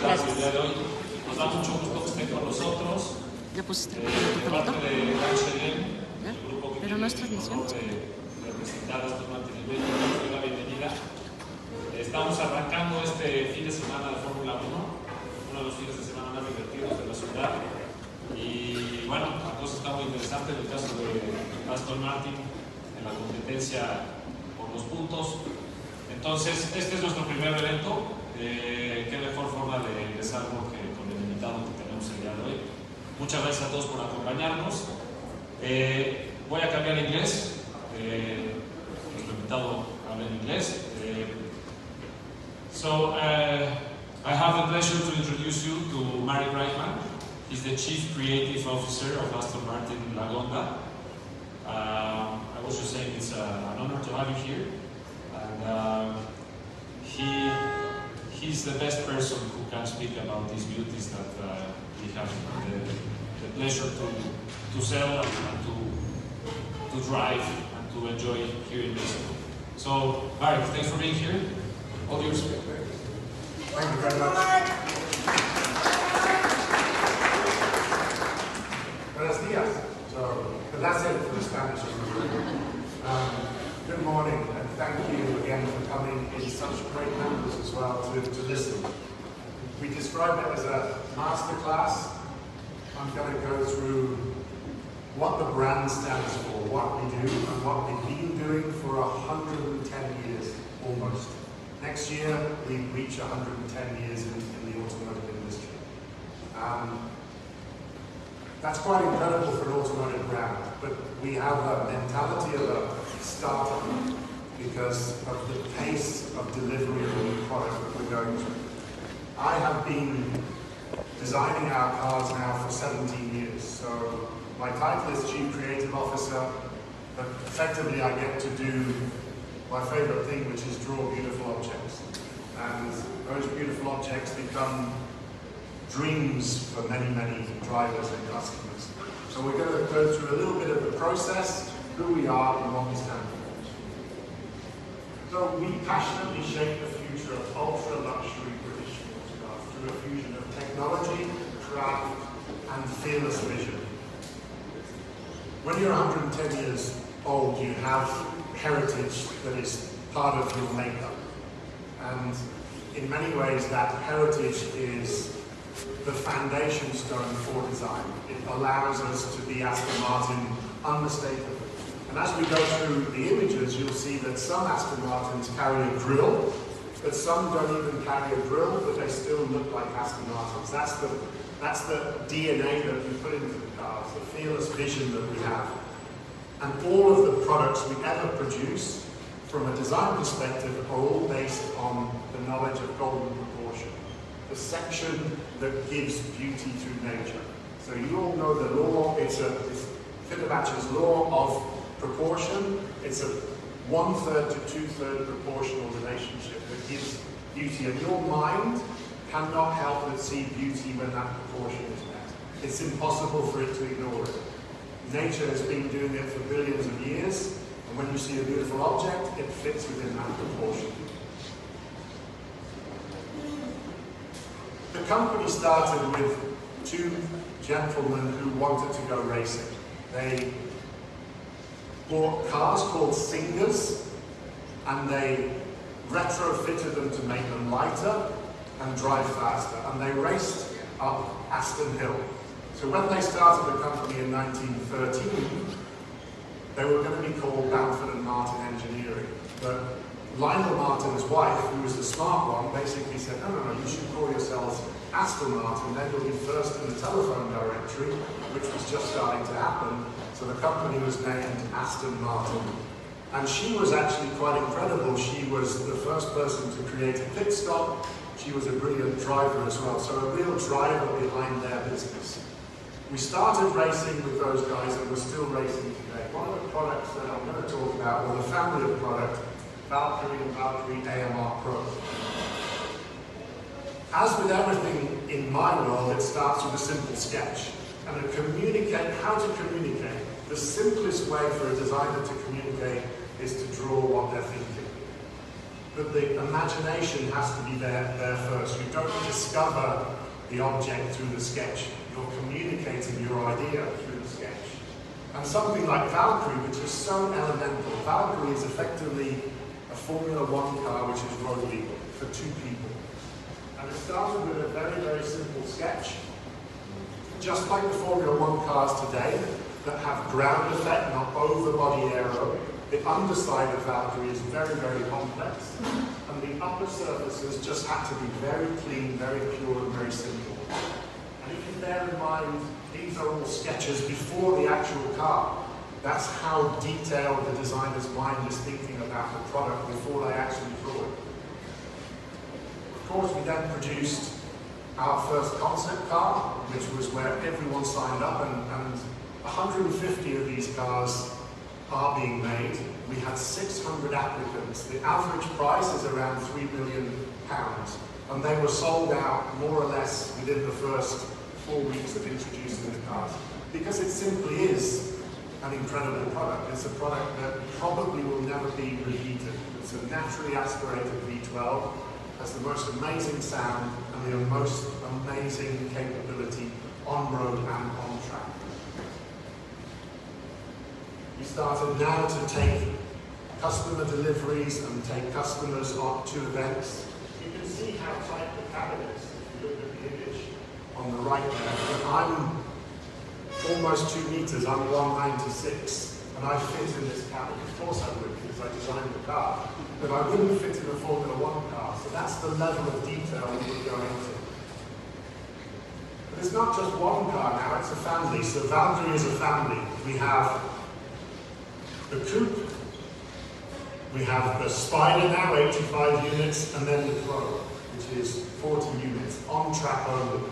Gracias. El día de hoy nos da mucho gusto que estén con nosotros. Ya pusiste de parte de el grupo que pero no es transmisión. Representar a ASTON Martin en México, les doy la bienvenida. Estamos arrancando este fin de semana de Fórmula 1, uno de los fines de semana más divertidos de la ciudad. Y bueno, la cosa está muy interesante en el caso de ASTON Martin en la competencia por los puntos. Entonces, este es nuestro primer evento. Qué mejor forma de empezarlo que con el invitado que tenemos el día de hoy. Muchas gracias a todos por acompañarnos. Voy a cambiar a inglés. Nuestro invitado habla en inglés. I have the pleasure to introduce you to Marek Reichman. He's the Chief Creative Officer of ASTON Martin Lagonda. I was just saying it's an honor to have you here. And he's the best person who can speak about these beauties that we have the pleasure to sell and to drive and to enjoy here in Mexico. So, Marek, thanks for being here. All yours. Thank you very much. Buenos dias. But that's it for the Spanish. Good morning, and thank you again for coming in such great numbers as well to listen. We describe it as a masterclass. I'm going to go through what the brand stands for, what we do, and what we've been doing for 110 years, almost. Next year, we reach 110 years in the automotive industry. That's quite incredible for an automotive brand, but we have a mentality of a startup because of the pace of delivery of a new product that we're going through. I have been designing our cars now for 17 years, so my title is Chief Creative Officer, but effectively I get to do my favorite thing, which is draw beautiful objects. And those beautiful objects become dreams for many, many drivers and customers. So we're going to go through a little bit of the process, who we are and what we stand for. So we passionately shape the future of ultra-luxury British sports cars through a fusion of technology, craft and fearless vision. When you're 110 years old, you have heritage that is part of your makeup. And in many ways, that heritage is the foundation stone for design. It allows us to be Aston Martin unmistakably. And as we go through the images, you'll see that some Aston Martins carry a grille, but some don't even carry a grille, but they still look like Aston Martins. That's the DNA that we put into the cars, the fearless vision that we have. And all of the products we ever produce, from a design perspective, are all based on the knowledge of golden proportion, the section that gives beauty through nature. So you all know the law, it's Fibonacci's law of proportion. It's a 1/3 to 2/3 proportional relationship that gives beauty, and your mind cannot help but see beauty when that proportion is met. It's impossible for it to ignore it. Nature has been doing it for billions of years, and when you see a beautiful object, it fits within that proportion. The company started with two gentlemen who wanted to go racing. They bought cars called Singers, and they retrofitted them to make them lighter and drive faster, and they raced up Aston Hill. So when they started the company in 1913, they were going to be called Bamford and Martin Engineering. But Lionel Martin's wife, who was the smart one, basically said, no, you should call yourselves Aston Martin, then you'll be first in the telephone directory, which was just starting to happen. So the company was named Aston Martin. And she was actually quite incredible. She was the first person to create a pit stop. She was a brilliant driver as well, so a real driver behind their business. We started racing with those guys, and we're still racing today. One of the products that I'm going to talk about, or the family of product, Valkyrie and Valkyrie AMR Pro. As with everything in my world, it starts with a simple sketch. And how to communicate. The simplest way for a designer to communicate is to draw what they're thinking. but the imagination has to be there first. You don't discover the object through the sketch. You're communicating your idea through the sketch. And something like Valkyrie, which is so elemental. Valkyrie is effectively a Formula One car which is road legal for 2 people. And it started with a very, very simple sketch. Just like the Formula One cars today that have ground effect, not over-body aero, the underside of Valkyrie is very, very complex. And the upper surfaces just had to be very clean, very pure, and very simple. And if you bear in mind, these are all sketches before the actual car. That's how detailed the designer's mind is thinking about the product before they actually draw it. Of course, we then produced our first concept car, which was where everyone signed up, and 150 of these cars are being made. We had 600 applicants. The average price is around £3 million, and they were sold out more or less within the first 4 weeks of introducing the cars, because it simply is an incredible product. It's a product that probably will never be repeated. It's a naturally aspirated V12, has the most amazing sound and the most amazing capability on road and on track. We started now to take customer deliveries and take customers on to events. You can see how tight the cabin is if you look at the image on the right there. I'm almost 2 meters, I'm 196, and I fit in this cabin. Of course I would, because I designed the car. But I wouldn't fit in a Formula One car, so that's the level of detail we would go into. But it's not just one car now, it's a family. So Valkyrie is a family. We have the coupe, we have the Spider now, 85 units, and then the Pro, which is 40 units, on track only.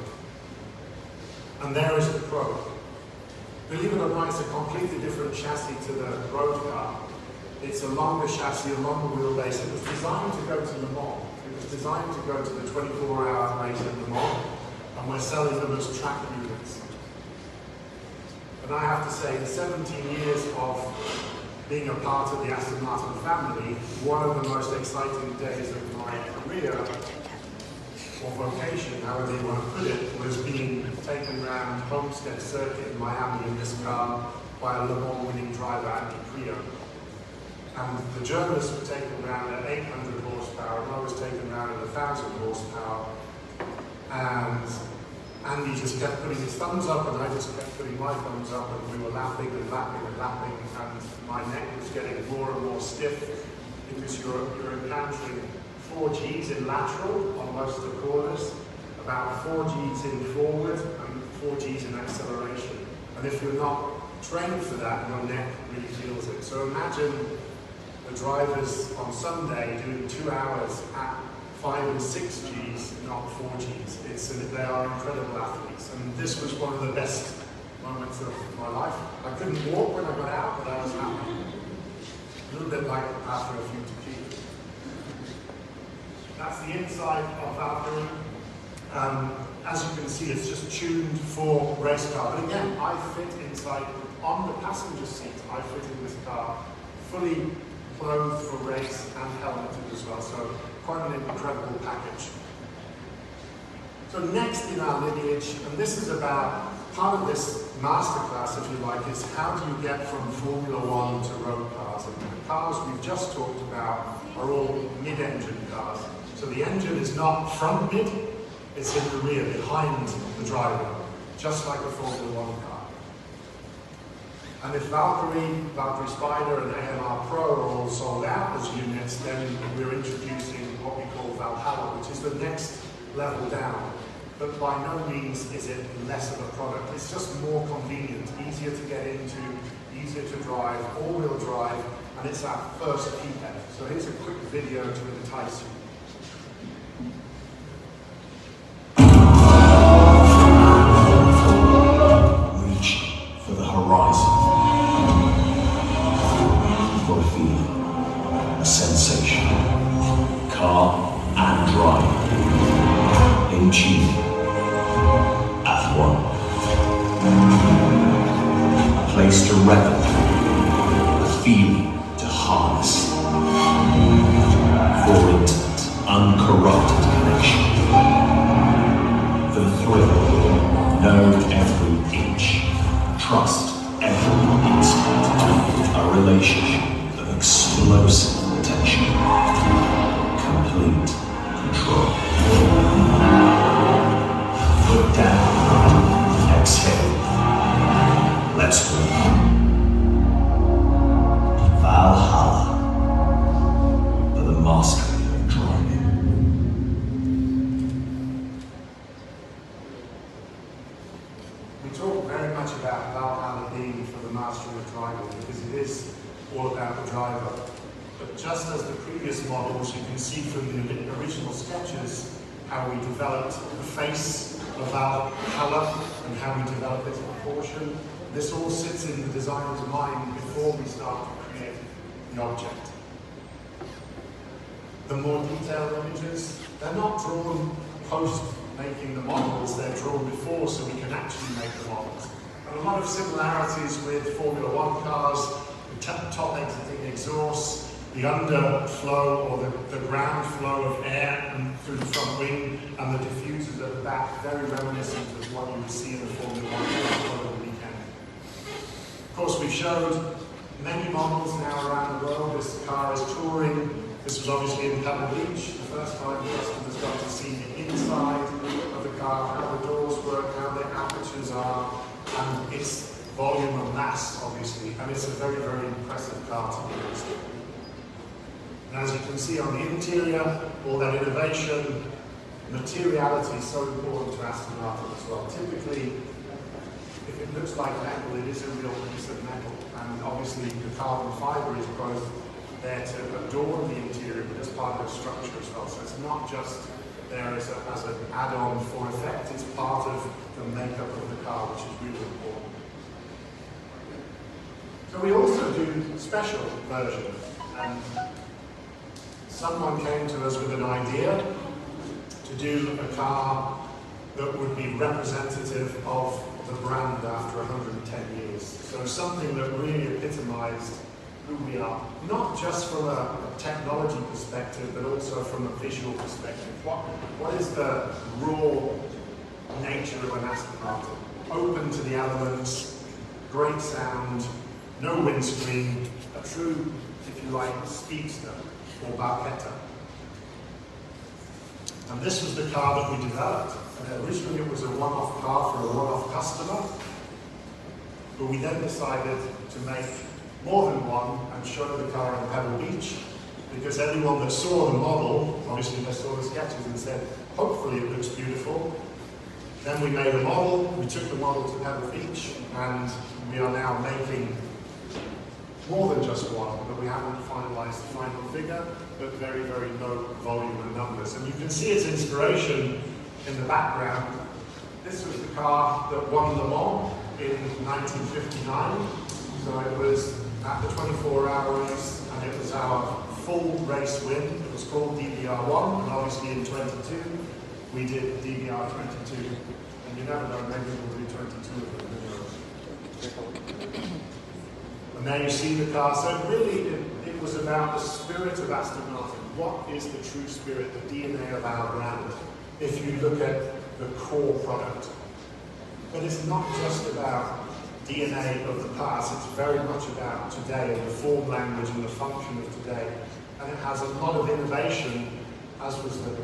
And there is the Pro. Believe it or not, it's a completely different chassis to the road car. It's a longer chassis, a longer wheelbase. It was designed to go to Le Mans. It was designed to go to the 24-hour race at Le Mans, and we're selling them as track units. And I have to say, the 17 years of being a part of the Aston Martin family, one of the most exciting days of my career, or vocation, however you want to put it, was being taken around Homestead Circuit in Miami in this car by a Le Mans winning driver, Andy Creo. And the Germans were taken around at 800 horsepower, and I was taken around at 1,000 horsepower. And Andy just kept putting his thumbs up, and I just kept putting my thumbs up, and we were lapping and lapping and lapping, and my neck was getting more and more stiff, because you're encountering 4 Gs in lateral on most of the corners, about 4 Gs in forward, and 4 Gs in acceleration. And if you're not trained for that, your neck really feels it. So imagine the drivers on Sunday doing 2 hours at 5 and 6 Gs, not 4 Gs. They are incredible athletes, and this was one of the best moments of my life. I couldn't walk when I got out, but I was happy. A little bit like after a few tequilas. That's the inside of Valkyrie. As you can see, it's just tuned for race car. But again, I fit inside on the passenger seat. I fit in this car fully clothed for race and helmeted as well. So quite an incredible package. So next in our lineage, and this is about part of this masterclass, if you like, is how do you get from Formula One to road cars? And the cars we've just talked about are all mid-engine cars. So the engine is not front mid, it's in the rear, behind the driver, just like a Formula One car. And if Valkyrie Spider and AMR Pro are all sold out as units, then we're introducing what we call Valhalla, which is the next level down. But by no means is it less of a product. It's just more convenient, easier to get into, easier to drive, all-wheel drive, and it's our first P-PET. So here's a quick video to entice you. Reach for the horizon. You've got a feeling, a sensation, car and drive, in tune. As one. A place to revel, a feeling to harness. For thrill. Know every inch. Trust every instant. A relationship of explosive tension. Complete control. Foot down. Exhale. Let's go. Valhalla. For the mastery of driving. We talk very much about Valhalla being for the mastery of driving because it is all about the driver. But just as the previous models, you can see from the original sketches how we developed the face of Valhalla and how we developed its proportion. This all sits in the designer's mind before we start to create the object. The more detailed images, they're not drawn post making the models, they're drawn before so we can actually make the models. And a lot of similarities with Formula One cars, the top exiting exhausts, the underflow or the ground flow of air and through the front wing, and the diffusers at the back, very reminiscent of what you would see in the Formula One car over the weekend. Of course, we've showed many models now around the world. This car is touring. This was obviously in Pebble Beach, the first time customers got to see the inside of the car, how the doors work, how the apertures are, and its volume and mass, obviously. And it's a very, very impressive car to be honest. And as you can see on the interior, all that innovation, materiality is so important to Aston Martin as well. Typically, if it looks like metal, it is a real piece of metal. And obviously the carbon fibre is both there to adorn the interior, but as part of the structure as well. So it's not just there as an add-on for effect, it's part of the makeup of the car, which is really important. So we also do special versions. And someone came to us with an idea to do a car that would be representative of the brand after 110 years. So something that really epitomized who we are, not just from a technology perspective, but also from a visual perspective. What is the raw nature of an Aston Martin? Open to the elements, great sound, no windscreen, a true, if you like, speedster or barchetta. And this was the car that we developed. And originally it was a one-off car for a one-off customer, but we then decided to make more than one and show the car in Pebble Beach, because everyone that saw the model, obviously they saw the sketches and said, hopefully it looks beautiful. Then we made a model, we took the model to Pebble Beach, and we are now making more than just one, but we haven't finalized the final figure, but very, very low volume and numbers. And you can see its inspiration in the background. This was the car that won Le Mans in 1959. So it was at the 24-hour race, and it was our full race win. It was called DBR1, and obviously in 22, we did DBR22. And you never know, maybe we'll do 22 of them. And there you see the car. So really, it was about the spirit of Aston Martin. What is the true spirit, the DNA of our brand, if you look at the core product? But it's not just about DNA of the past, it's very much about today and the form language and the function of today. And it has a lot of innovation, as was the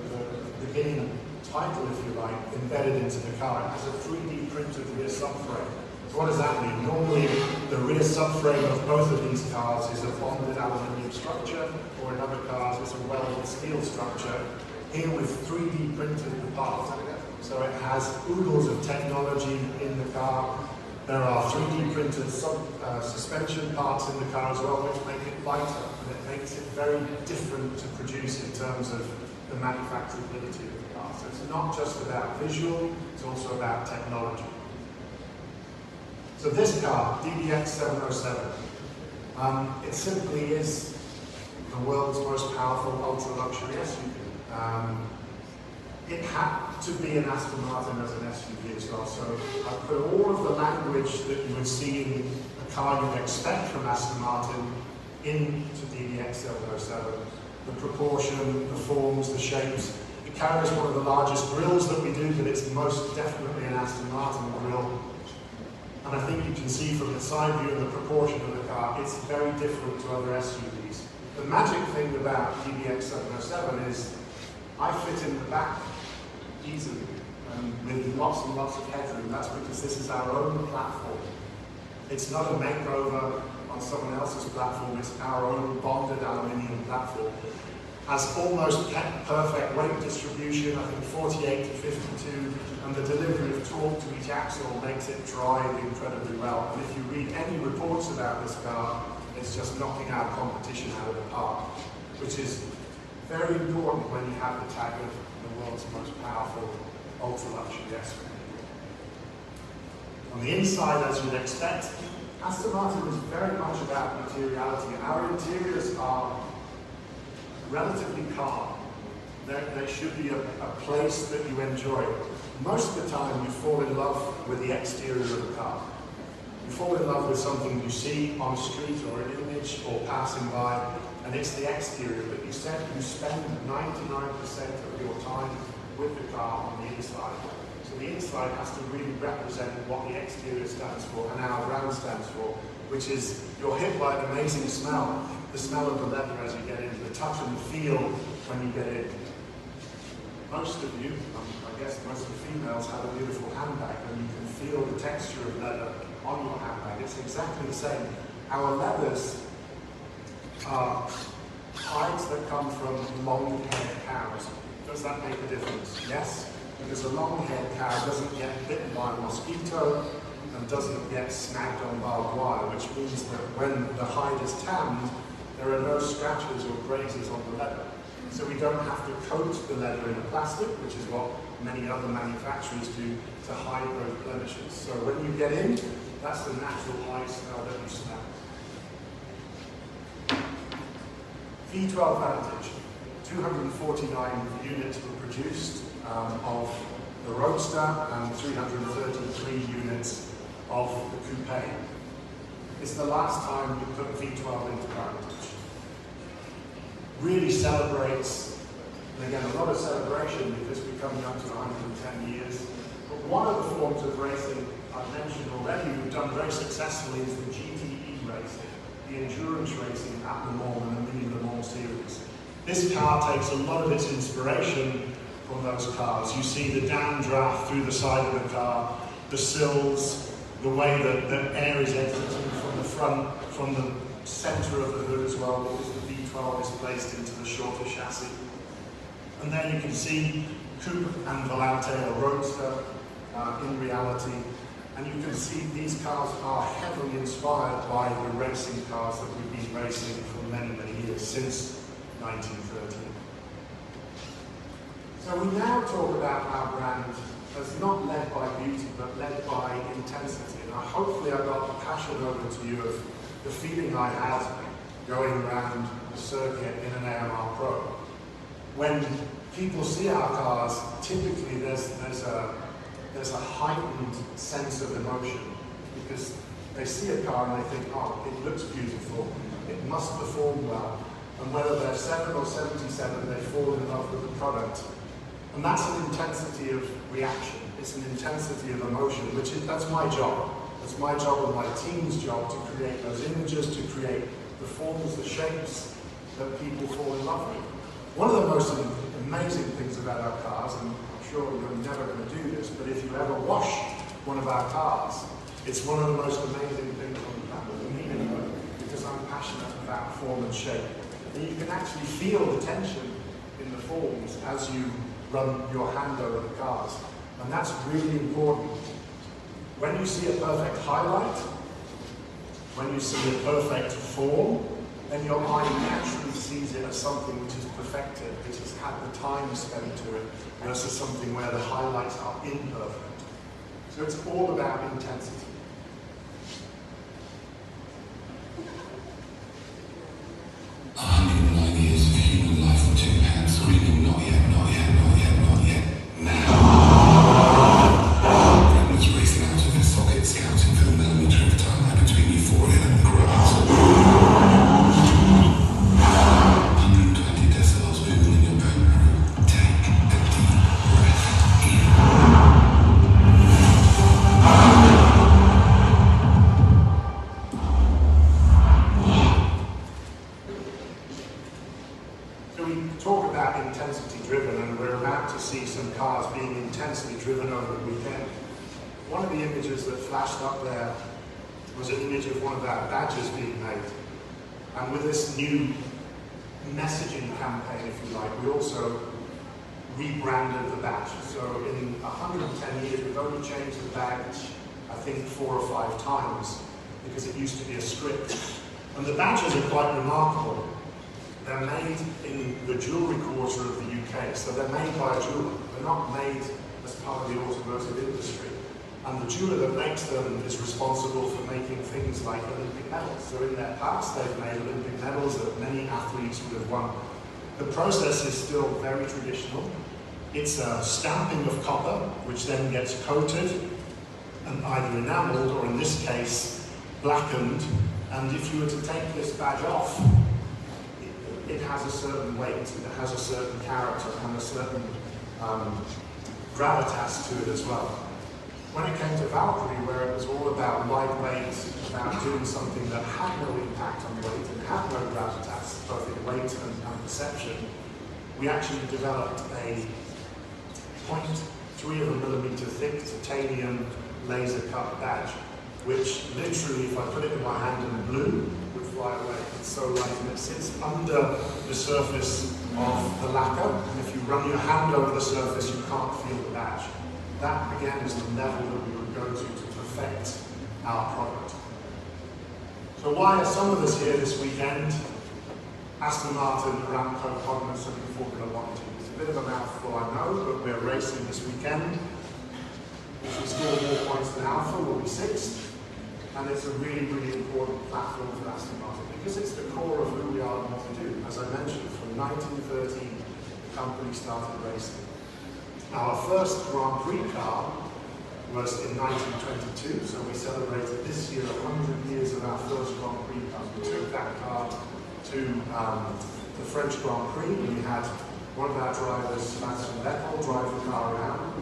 beginning title, if you like, embedded into the car. It has a 3D printed rear subframe. So what does that mean? Normally, the rear subframe of both of these cars is a bonded aluminium structure, or in other cars, it's a welded steel structure. Here with 3D printed the parts. So it has oodles of technology in the car. There are 3D printed suspension parts in the car as well, which make it lighter, and it makes it very different to produce in terms of the manufacturability of the car. So it's not just about visual, it's also about technology. So this car, DBX 707, it simply is the world's most powerful ultra-luxury SUV. It had to be an Aston Martin as an SUV as well, so I put all of the language that you would see in a car you'd expect from Aston Martin into DBX 707. The proportion, the forms, the shapes, It carries one of the largest grills that we do, but it's most definitely an Aston Martin grill. And I think you can see from the side view and the proportion of the car, it's very different to other SUVs. The magic thing about DBX 707 is I fit in the back easily with lots and lots of headroom. That's because this is our own platform. It's not a makeover on someone else's platform, it's our own bonded aluminium platform. Has almost perfect weight distribution, I think 48 to 52, and the delivery of torque to each axle makes it drive incredibly well. And if you read any reports about this car, it's just knocking our competition out of the park, which is very important when you have the tag of the world's most powerful ultra-luxury SUV. On the inside, as you'd expect, Aston Martin is very much about materiality. Our interiors are relatively calm. They should be a place that you enjoy. Most of the time, you fall in love with the exterior of the car. You fall in love with something you see on the street or an image or passing by, and it's the exterior. But you spend 99% of your time with the car on the inside. So the inside has to really represent what the exterior stands for and our brand stands for, which is you're hit by an amazing smell. The smell of the leather as you get in, the touch and the feel when you get in. Most of you, I guess most of the females, have a beautiful handbag and you can feel the texture of leather on your handbag. It's exactly the same. Our leathers are hides that come from long-haired cows. Does that make a difference? Yes, because a long-haired cow doesn't get bitten by a mosquito and doesn't get snagged on barbed wire, which means that when the hide is tanned, there are no scratches or grazes on the leather. So we don't have to coat the leather in a plastic, which is what many other manufacturers do to hide those blemishes. So when you get in, that's the natural hide smell that you smell. V12 Vantage, 249 units were produced of the Roadster and 333 units of the Coupe. It's the last time we put V12 into Vantage. Really celebrates, and again a lot of celebration because we're coming up to 110 years, but one of the forms of racing I've mentioned already we've done very successfully is the GTE racing, the endurance racing at Le Mans and the Mini Le Mans series. This car takes a lot of its inspiration from those cars. You see the downdraft through the side of the car, the sills, the way that the air is exiting from the front, from the center of the hood as well, because the V12 is placed into the shorter chassis. And then you can see Coupe and Volante or Roadster in reality. And you can see these cars are heavily inspired by the racing cars that we've been racing for many, many years, since 1913. So we now talk about our brand as not led by beauty, but led by intensity. And hopefully I got the passion over to you of the feeling I had going around the circuit in an AMR Pro. When people see our cars, typically there's a heightened sense of emotion because they see a car and they think, oh, it looks beautiful, it must perform well. And whether they're 7 or 77, they fall in love with the product. And that's an intensity of reaction. It's an intensity of emotion, that's my job. It's my job and my team's job to create those images, to create the forms, the shapes that people fall in love with. One of the most amazing things about our cars, and I'm sure you're never going to do this, but if you ever wash one of our cars, it's one of the most amazing things on the planet, for me anyway, because I'm passionate about form and shape. And you can actually feel the tension in the forms as you run your hand over the cars. And that's really important. When you see a perfect highlight, when you see a perfect form, then your mind naturally sees it as something which is perfected, which has had the time spent to it, versus something where the highlights are imperfect. So it's all about intensity. obviously driven over the weekend. One of the images that flashed up there was an image of one of our badges being made. And with this new messaging campaign, if you like, we also rebranded the badge. So in 110 years, we've only changed the badge, I think, 4 or 5 times, because it used to be a script. And the badges are quite remarkable. They're made in the jewellery quarter of the UK, so they're made by a jeweller. They're not made as part of the automotive industry. And the jeweller that makes them is responsible for making things like Olympic medals. So in their past, they've made Olympic medals that many athletes would have won. The process is still very traditional. It's a stamping of copper, which then gets coated and either enameled or, in this case, blackened. And if you were to take this badge off, it has a certain weight, it has a certain character and a certain gravitas to it as well. When it came to Valkyrie, where it was all about lightweight, about doing something that had no impact on weight and had no gravitas, both in weight and perception, we actually developed a 0.3 millimeter thick titanium laser cut badge, which literally, if I put it in my hand and blew, would fly away. It's so light, and it sits under the surface of the lacquer, and if you run your hand over the surface, you can't feel the badge. That, again, is the level that we would go to perfect our product. So why are some of us here this weekend? Aston Martin, Aramco, Cognizant, and Formula 1 team. It's a bit of a mouthful, I know, but we're racing this weekend. If we score more points than Alpha, we'll be 6th. And it's a really, really important platform for Aston Martin because it's the core of who we are and what we do. As I mentioned, from 1913, the company started racing. Our first Grand Prix car was in 1922, so we celebrated this year 100 years of our first Grand Prix car. We took that car to the French Grand Prix, and we had one of our drivers, Sebastian Vettel, drive the car around.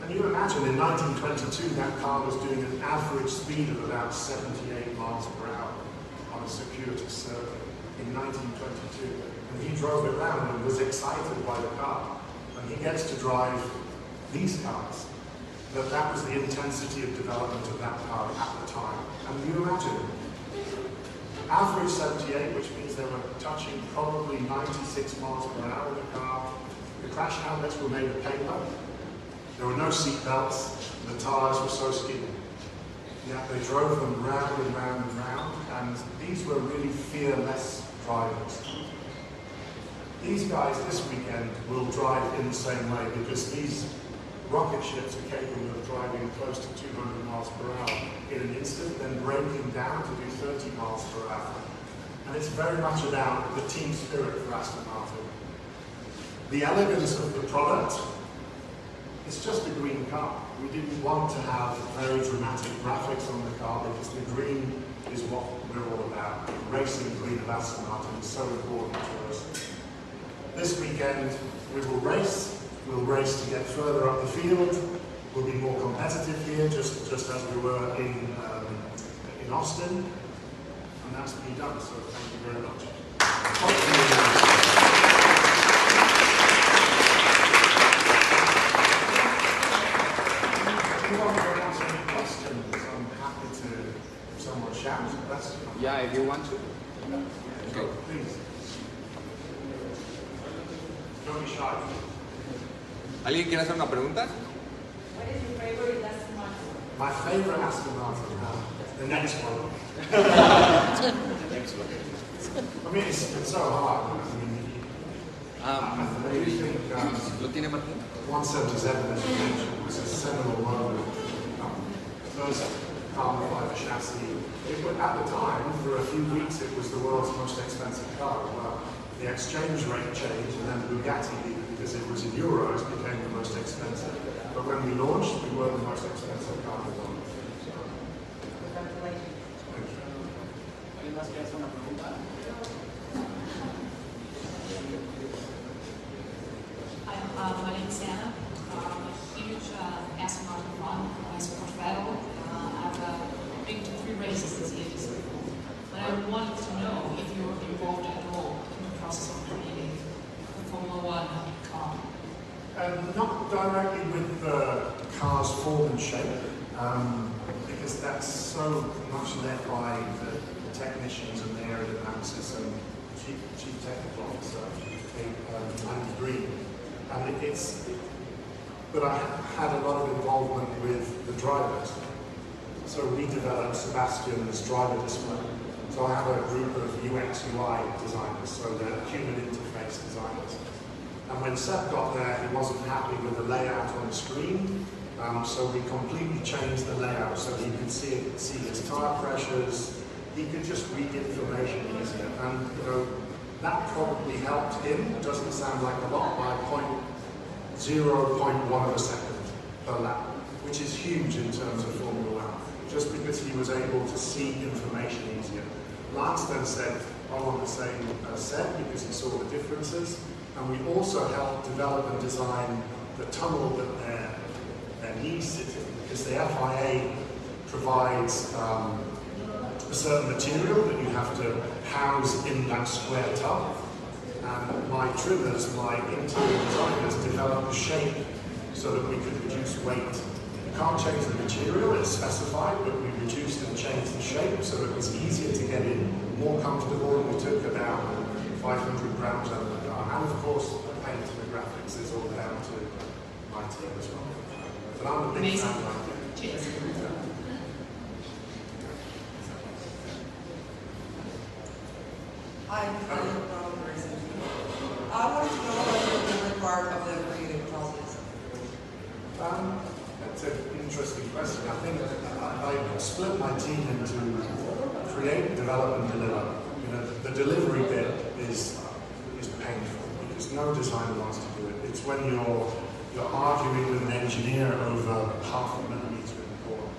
And you imagine in 1922 that car was doing an average speed of about 78 miles per hour on a circuitous circuit in 1922. And he drove it around and was excited by the car. And he gets to drive these cars. That was the intensity of development of that car at the time. And you imagine, average 78, which means they were touching probably 96 miles per hour in the car. The crash helmets were made of paper. There were no seat belts, the tires were so skinny. Yet they drove them round and round and round, and these were really fearless drivers. These guys this weekend will drive in the same way because these rocket ships are capable of driving close to 200 miles per hour in an instant, then breaking down to do 30 miles per hour. And it's very much about the team spirit for Aston Martin. The elegance of the product, it's just a green car. We didn't want to have very dramatic graphics on the car because the green is what we're all about. Racing green of Aston Martin is so important to us. This weekend we will race. We'll race to get further up the field. We'll be more competitive here, just as we were in Austin. And that's me done, so thank you very much. Yeah, if you want to. Okay. Please. Don't be shy. ¿Alguien quiere hacer una pregunta? What is your favorite Aston Martin? My favorite Aston Martin. The next one. I mean, it's so hard. I really think ¿Lo tiene Martín? 177, as you mentioned, was a seminal moment. First carbon fiber chassis. At the time, for a few weeks, it was the world's most expensive car as well. The exchange rate changed, and then Bugatti, because it was in euros, became the most expensive. But when we launched, we were the most expensive car in the world. Congratulations. Thank you. ¿Alguien más quiere hacer una pregunta? Hi, my name is Anna. I'm a huge Aston Martin fan. I support Vettel. I've been to 3 races this year. But I wanted to know if you were involved at all in the process of creating the Formula 1 car. Not directly with the cars form and shape, because that's so much led by the technicians and the area analysis and chief technical officer, Andy Green. And but I had a lot of involvement with the drivers. So we developed Sebastian's driver display. So I have a group of UX UI designers, so they're human interface designers. And when Seb got there, he wasn't happy with the layout on the screen, so we completely changed the layout so he could see his tire pressures, he could just read information easier. And that probably helped him. It doesn't sound like a lot, by 0.1 of a second per lap, which is huge in terms of Formula 1, just because he was able to see information easier. Lance then said, I want the same as Seb, because he saw the differences. And we also helped develop and design the tunnel that their knees sit in, because the FIA provides a certain material that you have to house in that square tub. And my trimmers, my interior designers, developed a shape so that we could reduce weight. You can't change the material, it's specified, but we reduced and changed the shape so it was easier to get in, more comfortable, and we took about 500 grams out of the car. And of course, the paint and the graphics is all down to my team as well. But I'm a big fan of it. Cheers. Hi, I'm from Racing. I wanted to know about your favorite part of the creative process. That's an interesting question. I think I split my team into create, develop, and deliver. The delivery bit is painful because no designer wants to do it. It's when you're arguing with an engineer over half a millimeter in the corner.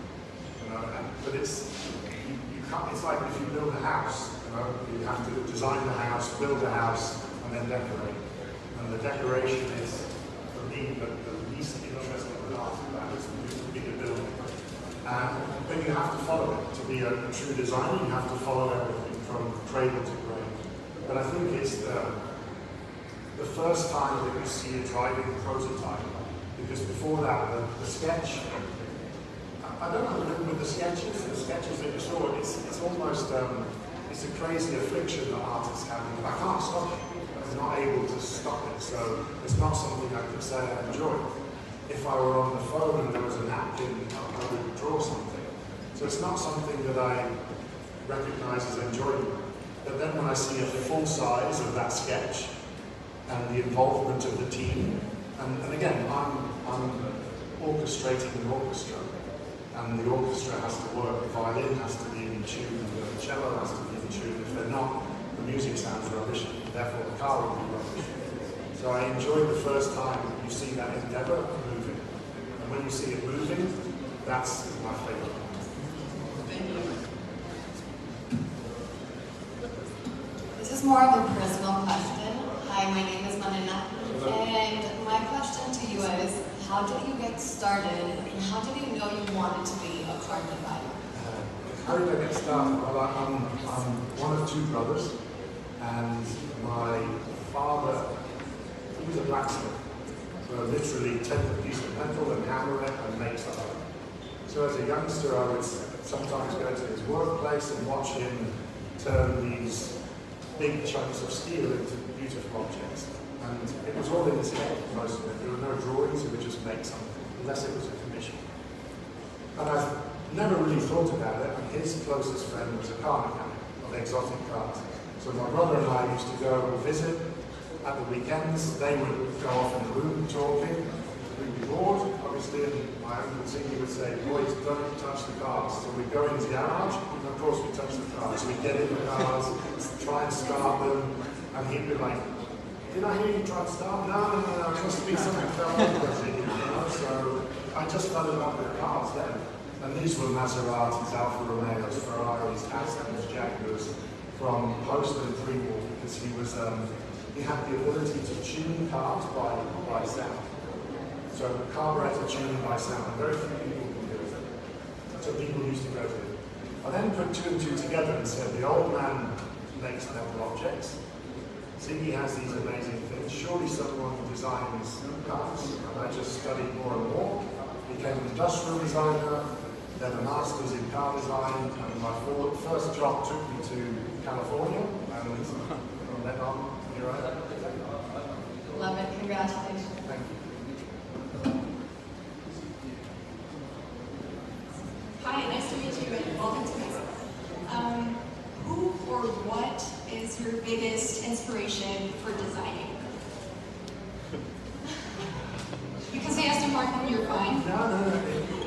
But you can't. It's like if you build a house. You have to design the house, build a house, and then decorate. And the decoration is, for me, the least interesting part of that is the building. But you have to follow it. To be a true designer, you have to follow everything from cradle to grave. But I think it's the first time that you see a driving prototype, because before that, the sketch, I don't know, with the sketches that you saw, it's almost, it's a crazy affliction that artists have. I can't stop it. I'm not able to stop it, so it's not something I could say I enjoy. If I were on the phone and there was a napkin, I would draw something. So it's not something that I recognize as enjoyment. But then when I see a full size of that sketch and the involvement of the team, and again, I'm orchestrating an orchestra, and the orchestra has to work, the violin has to be in tune, the cello has to be in tune. If they're not, the music sounds rubbish, therefore the car will be rubbish. So I enjoy the first time you see that endeavor moving. And when you see it moving, that's my favorite. Thank you. This is more of a personal question. Hi, my name is Manina, and my question to you is, how did you get started, and how did you know you wanted to be a car designer? How did I get started? Well, I'm one of two brothers, and my father, he was a blacksmith. So literally take a piece of metal and hammer it and make something. So as a youngster, I would sometimes go to his workplace and watch him turn these big chunks of steel into beautiful objects. And it was all in his head, most of it. There were no drawings, he would just make something, unless it was a commission. And I've never really thought about it, and his closest friend was a car mechanic of exotic cars. So my brother and I used to go visit at the weekends. They would go off in the room talking. We'd be bored, obviously, and my uncle Ziggy would say, boys, don't touch the cars. So we'd go into the garage, and of course we'd touch the cars. We'd get in the cars, try and start them, and he'd be like, did I hear you try to start? No, it must be something fell over it, So I just fell in love with cars then. And these were Maseratis, Alfa Romeos, Ferraris, Astons, Jaguars, from post and pre-war, because he had the ability to tune cars by sound. So carburetor tuning by sound, and very few people can do it. So people used to go to it. I then put two and two together and said, the old man makes metal objects. Ziggy has these amazing things. Surely someone designs cars. And I just studied more and more. became an industrial designer, then a master's in car design, and my first job took me to California, and from then on, here I am. Love it. Congratulations. Thank you. Hi, nice to meet you and welcome to MÉXICO. Who or what is your biggest inspiration for designing? You can say Aston Martin, you're fine. No.